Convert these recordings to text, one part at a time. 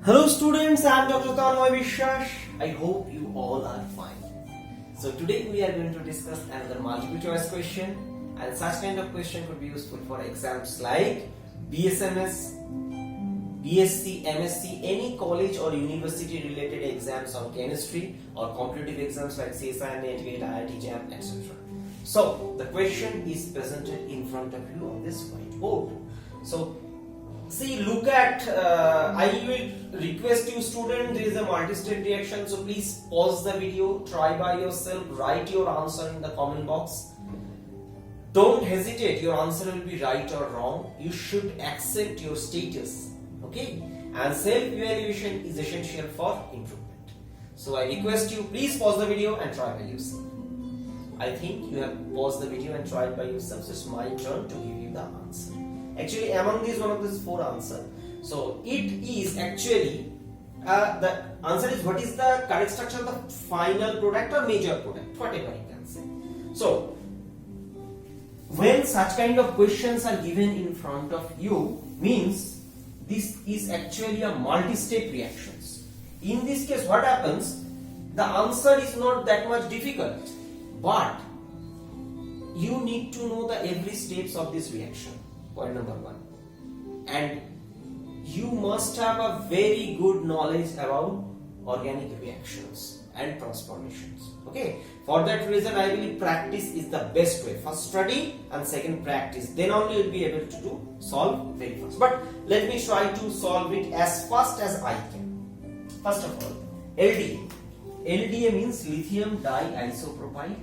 Hello students, I am Dr. Tanmay Vishwas. I hope you all are fine. So today we are going to discuss another multiple choice question, and such kind of question could be useful for exams like BSMS, BSc, MSc, any college or university related exams on chemistry or competitive exams like CSI, NET, IIT, JAM, etc. So the question is presented in front of you on this whiteboard. So see, look at, I will request you student, there is a multi-step reaction, so please pause the video, try by yourself, write your answer in the comment box. Don't hesitate, your answer will be right or wrong. You should accept your status, okay? And self-evaluation is essential for improvement. So I request you, please pause the video and try by yourself. I think you have paused the video and tried by yourself, so it's my turn to give you the answer. Actually, among these, one of these four answers. So it is actually the answer is what is the correct structure of the final product or major product, whatever you can say. So when such kind of questions are given in front of you, means this is actually a multi-step reactions. In this case, what happens? The answer is not that much difficult, but you need to know the every steps of this reaction. Point number one. And you must have a very good knowledge about organic reactions and transformations. Okay. For that reason, I believe practice is the best way. First study and second practice. Then only you'll be able to solve very fast. But let me try to solve it as fast as I can. First of all, LDA. LDA means lithium diisopropyl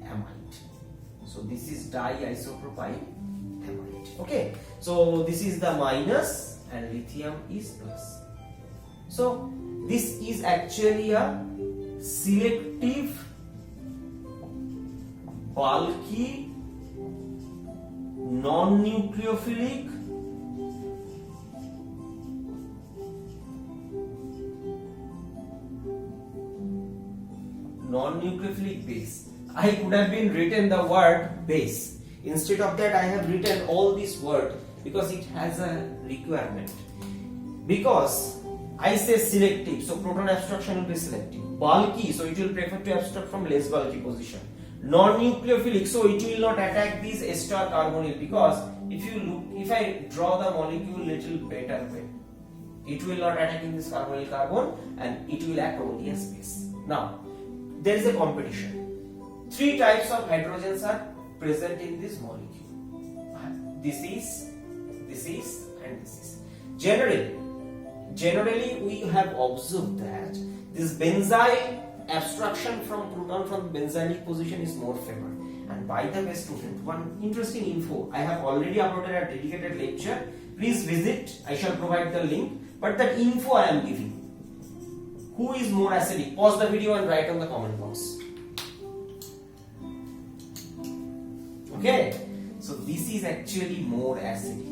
amide. So this is diisopropyl amide. Okay, so this is the minus and lithium is plus. So this is actually a selective, bulky, non-nucleophilic base. I could have been written the word base. Instead of that, I have written all this word because it has a requirement. Because I say selective, so proton abstraction will be selective. Bulky, so it will prefer to abstract from less bulky position. Non-nucleophilic, so it will not attack this ester carbonyl, because if I draw the molecule little better way, it will not attack in this carbonyl carbon and it will act only as base. Now, there is a competition. Three types of hydrogens are present in this molecule. This is, and this is. Generally we have observed that this benzyl abstraction from proton from benzylic position is more favored. And by the way, student, one interesting info, I have already uploaded a dedicated lecture. Please visit, I shall provide the link. But that info I am giving. Who is more acidic? Pause the video and write on the comment box. Okay, so this is actually more acidic.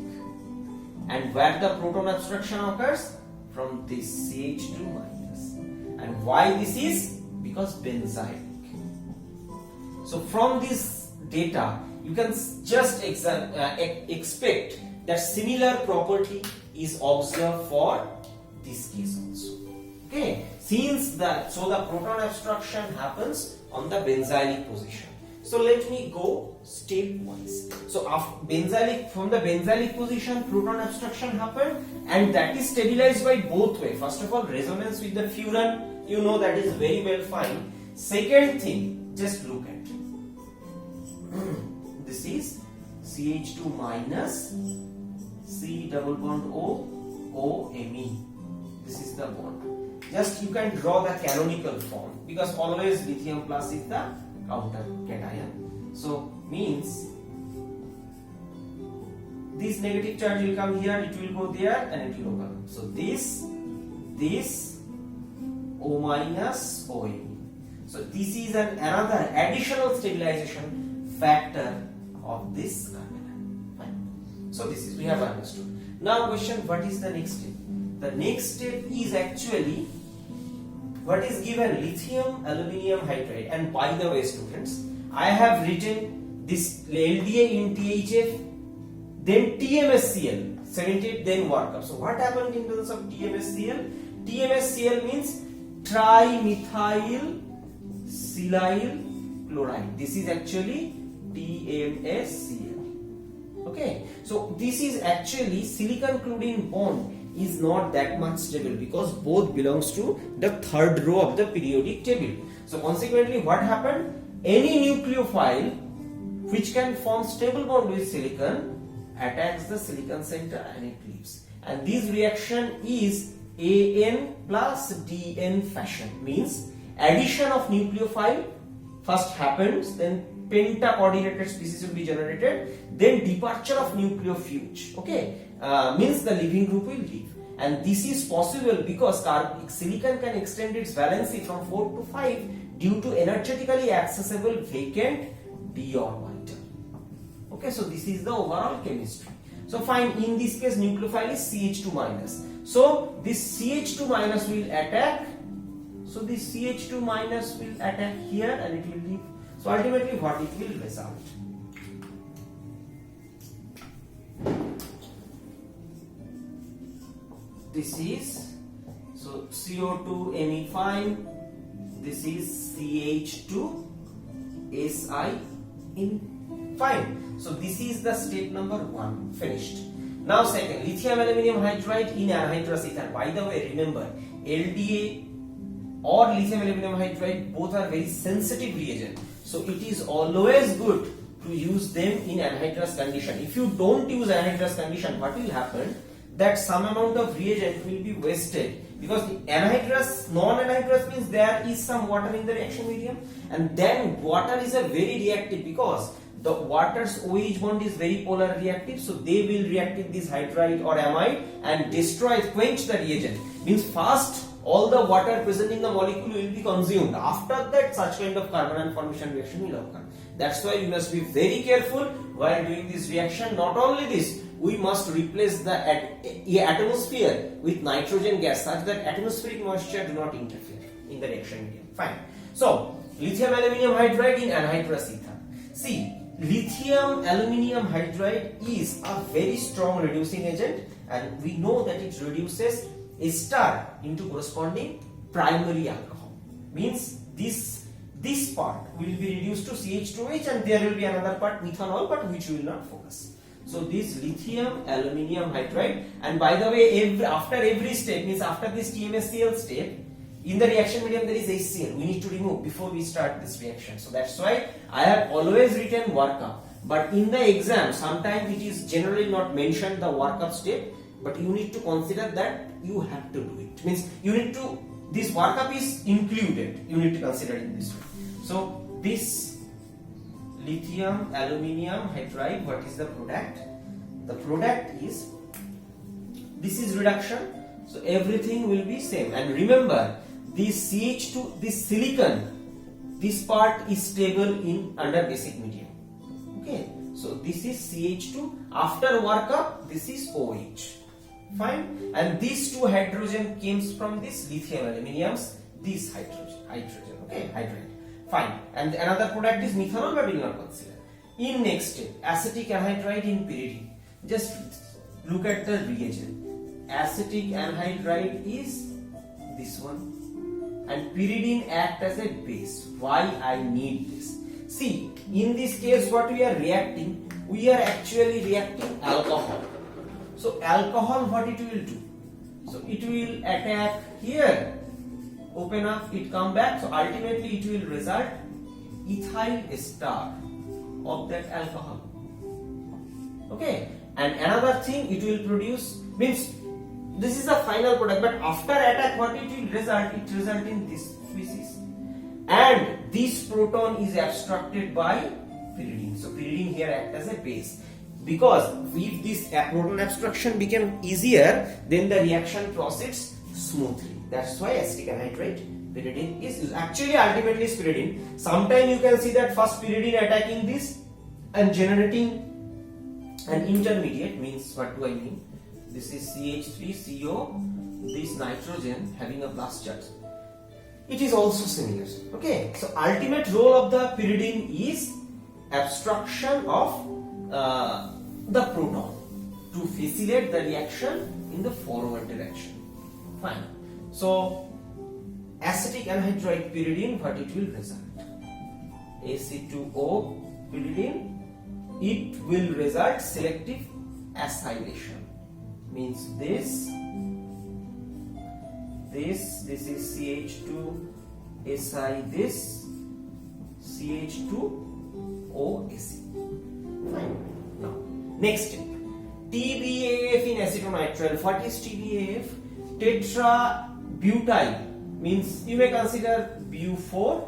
And where the proton abstraction occurs? From this CH2 minus. And why this is? Because benzylic. So from this data, you can just expect that similar property is observed for this case also. Okay, since the proton abstraction happens on the benzylic position. So let me go stepwise. So from the benzylic position, proton abstraction happened, and that is stabilized by both way. First of all, resonance with the furan, you know that is very well fine. Second thing, just look at. This is CH2 minus C double bond O, O, Me. This is the bond. Just you can draw the canonical form, because always lithium plus is the counter cation. So means this negative charge will come here, it will go there, and it will come. So this O minus OA. So this is another additional stabilization factor of this carbon. Fine. So this is, we have understood. Now question, what is the next step? The next step is actually what is given? Lithium aluminium hydride. And by the way, students, I have written this LDA in THF then TMSCl, sedimentate, then workup. So what happened in terms of TMSCl? TMSCl means trimethyl silyl chloride. This is actually TMSCl. Okay, so this is actually silicon chlorine bond is not that much stable because both belongs to the third row of the periodic table. So consequently, what happened? Any nucleophile which can form stable bond with silicon attacks the silicon center and it leaves. And this reaction is An plus Dn fashion, means addition of nucleophile first happens, then penta-coordinated species will be generated, then departure of nucleofuge, okay, means the leaving group will leave. And this is possible because silicon can extend its valency from 4 to 5 due to energetically accessible vacant d orbital. Okay, so this is the overall chemistry. So fine, in this case nucleophile is CH2 minus. So this CH2 minus will attack. So this CH2 minus will attack here and it will leave. So ultimately what it will result? This is, so CO2 Me fine, this is CH2Si in fine. So this is the step number 1 finished. Now second, lithium aluminium hydride in anhydrous ether. By the way, remember LDA or lithium aluminum hydride both are very sensitive reagent. So it is always good to use them in anhydrous condition. If you don't use anhydrous condition, what will happen? That some amount of reagent will be wasted because anhydrous, non-anhydrous means there is some water in the reaction medium, and then water is a very reactive because the water's OH bond is very polar reactive, so they will react with this hydride or amide and destroy, quench the reagent. Means first all the water present in the molecule will be consumed. After that, such kind of carbon formation reaction will occur. That's why you must be very careful while doing this reaction. Not only this, we must replace the atmosphere with nitrogen gas such that atmospheric moisture do not interfere in the reaction medium. Fine. So, lithium aluminium hydride in anhydrous ether. See, lithium aluminium hydride is a very strong reducing agent, and we know that it reduces ester into corresponding primary alcohol. Means this part will be reduced to CH2H and there will be another part methanol, but which we will not focus. So this lithium aluminium hydride, and by the way, after every step, means after this TMSCl step, in the reaction medium there is HCl. We need to remove before we start this reaction. So that's why I have always written workup. But in the exam, sometimes it is generally not mentioned the workup step, but you need to consider that you have to do it. Means you need to, this workup is included. You need to consider it this way. So this lithium aluminium hydride, what is the product? The product is, this is reduction, so everything will be same. And remember, this CH2, this silicon, this part is stable in under basic medium. Okay, so this is CH2. After workup, this is OH. Fine. And these two hydrogen comes from this lithium aluminiums, this hydrogen. Okay, hydride. Fine. And another product is methanol, but we will not consider. In next step, acetic anhydride in pyridine. Just look at the reagent. Acetic anhydride is this one, and pyridine act as a base. Why I need this? See, in this case, what we are reacting? We are actually reacting alcohol. So alcohol, what it will do? So it will attack here. Open up, it come back. So ultimately it will result ethyl ester of that alcohol. Okay, and another thing it will produce, means this is the final product, but after attack what it will result? It result in this species, and this proton is abstracted by pyridine. So pyridine here act as a base. Because if this proton abstraction became easier, then the reaction proceeds smoothly. That's why acetic anhydride pyridine is used. Actually, ultimately is pyridine. Sometimes you can see that first pyridine attacking this and generating an intermediate. Means what do I mean? This is CH3CO, this nitrogen having a plus charge. It is also similar. Okay, so ultimate role of the pyridine is abstraction of the proton to facilitate the reaction in the forward direction. Fine. So acetic anhydride pyridine, what it will result? Ac2O pyridine, it will result selective acylation. Means this is CH2 Si, this CH2OAC. Fine. Now, next step. TBAF in acetonitrile. What is TBAF? Tetrabutyl. Means you may consider Bu4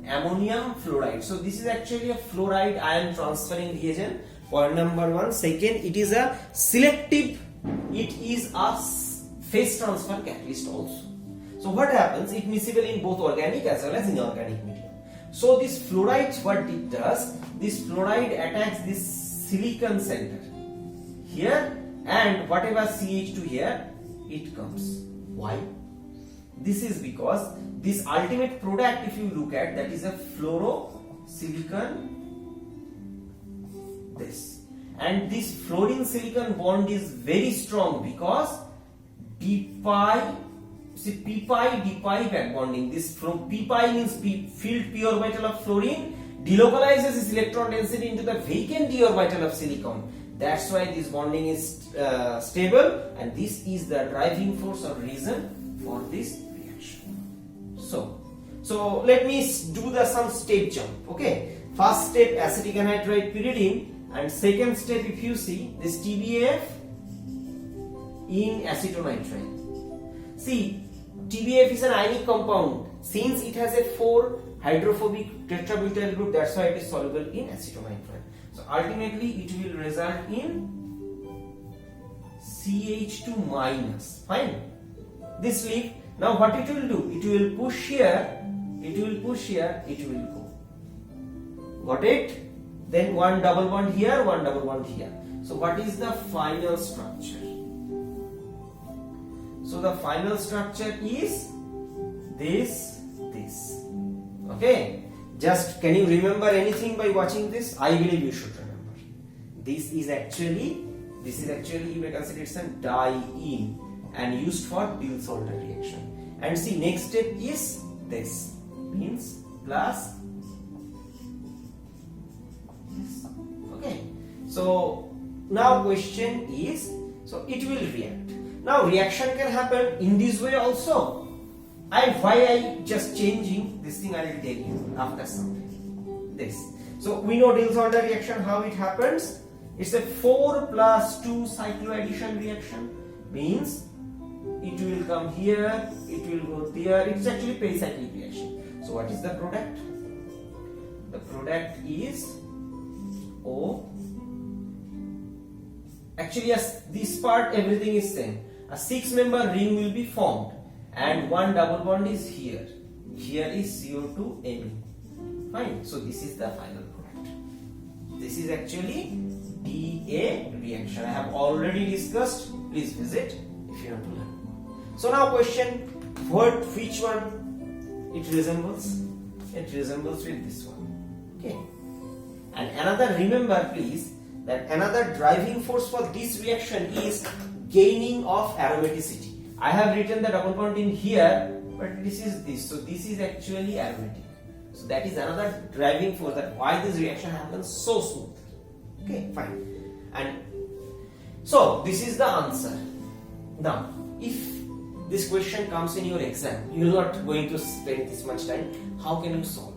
ammonium fluoride. So this is actually a fluoride ion transferring reagent. Point number 1. Second, it is a selective. It is a phase transfer catalyst also. So what happens? It miscible in both organic as well as inorganic medium. So this fluoride, what it does? This fluoride attacks this silicon center here, and whatever CH2 here, it comes. Why? This is because this ultimate product, if you look at, that is a fluorosilicon, this, and this fluorine silicon bond is very strong because p-pi d-pi back bonding. This p-pi means filled p orbital of fluorine delocalizes its electron density into the vacant d orbital of silicon. That's why this bonding is stable, and this is the driving force or reason for this reaction. So let me do some step jump. Okay, first step acetic anhydride pyridine, and second step, if you see, this TBAF in acetonitrile. See, TBAF is an ionic compound. Since it has a 4 hydrophobic tetrabutyl group, that's why it is soluble in acetonitrile. So ultimately it will result in CH2 minus. Fine. This leaf. Now what it will do? It will push here, it will push here, it will go. Got it? Then one double bond here, one double bond here. So what is the final structure? So the final structure is this. Okay. Just can you remember anything by watching this? I believe you should remember. This is actually you may consider it's a diene and used for Diels-Alder reaction. And see, next step is this, means plus this. Okay. So now question is, so it will react. Now reaction can happen in this way also. And why I just changing this thing, I will tell you after something. This. So we know Diels-Alder reaction, how it happens. It's a 4 plus 2 cycloaddition reaction. Means it will come here, it will go there. It's actually pericyclic reaction. So what is the product? The product is O. Actually, yes, this part everything is same. A 6-member ring will be formed, and one double bond is here. Here is CO2 Me. Fine. So this is the final product. This is actually DA reaction. I have already discussed. Please visit if you want to learn. So now question, which one it resembles? It resembles with this one. Okay. And another, remember please, that another driving force for this reaction is gaining of aromaticity. I have written the double bond in here, but this is this. So this is actually aromatic. So that is another driving force, that why this reaction happens so smooth. Okay, fine. And so this is the answer. Now, if this question comes in your exam, you are not going to spend this much time. How can you solve?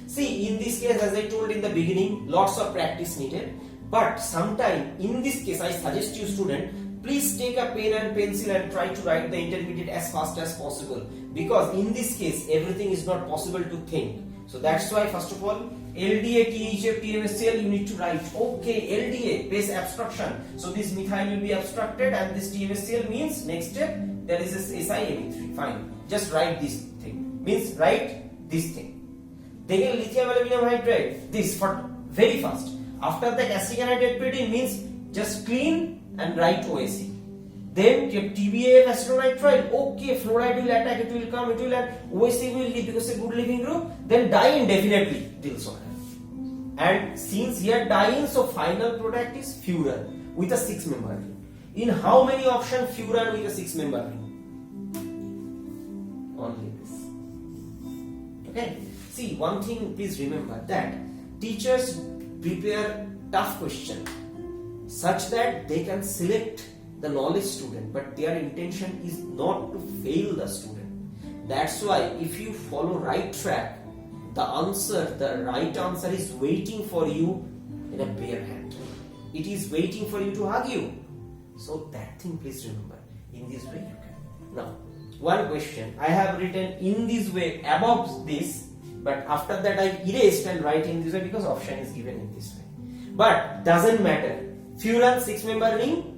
See, in this case, as I told in the beginning, lots of practice needed. But sometime in this case, I suggest you student, please take a pen and pencil and try to write the intermediate as fast as possible. Because in this case, everything is not possible to think. So that's why, first of all, LDA, THF, TMSCl, you need to write. Okay, LDA, base abstraction. So this methyl will be abstracted, and this TMSCl means next step, there is this SiMe3. Fine. Just write this thing. Means write this thing. Then lithium aluminum hydride, this for very fast. After that, acetic anhydride pyridine means just clean and write OAC. Then TBAF acetonitrile, okay, fluoride will attack, it will come, it will add, OAC will leave because it's a good leaving group. Then diene definitely Diels-Alder. And since here diene, so final product is furan. with a 6-member ring? In how many options furan with a 6-member ring? Only this. Okay. See, one thing, please remember that teachers prepare tough questions such that they can select the knowledge student, but their intention is not to fail the student. That's why if you follow right track, the right answer is waiting for you in a bare hand. It is waiting for you to hug you. So that thing, please remember. In this way you can. Now, one question I have written in this way above this, but after that I erased and write in this way because option is given in this way. But doesn't matter. Furan 6-member ring.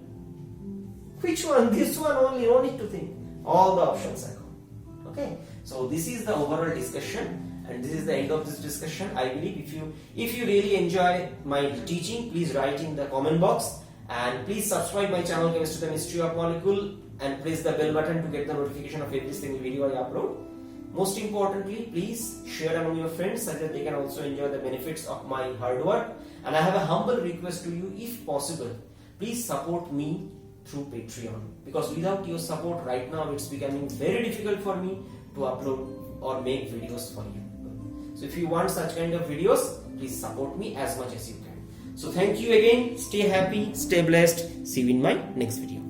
Which one? This one only. No need to think. All the options are gone. Okay. So this is the overall discussion. And this is the end of this discussion. I believe if you really enjoy my teaching, please write in the comment box, and please subscribe my channel Chemistry the Mystery of Molecule, and press the bell button to get the notification of every single video I upload. Most importantly, please share among your friends so that they can also enjoy the benefits of my hard work. And I have a humble request to you, if possible, please support me through Patreon, because without your support right now it's becoming very difficult for me to upload or make videos for you. So if you want such kind of videos, please support me as much as you can. So thank you again. Stay happy, stay blessed. See you in my next video.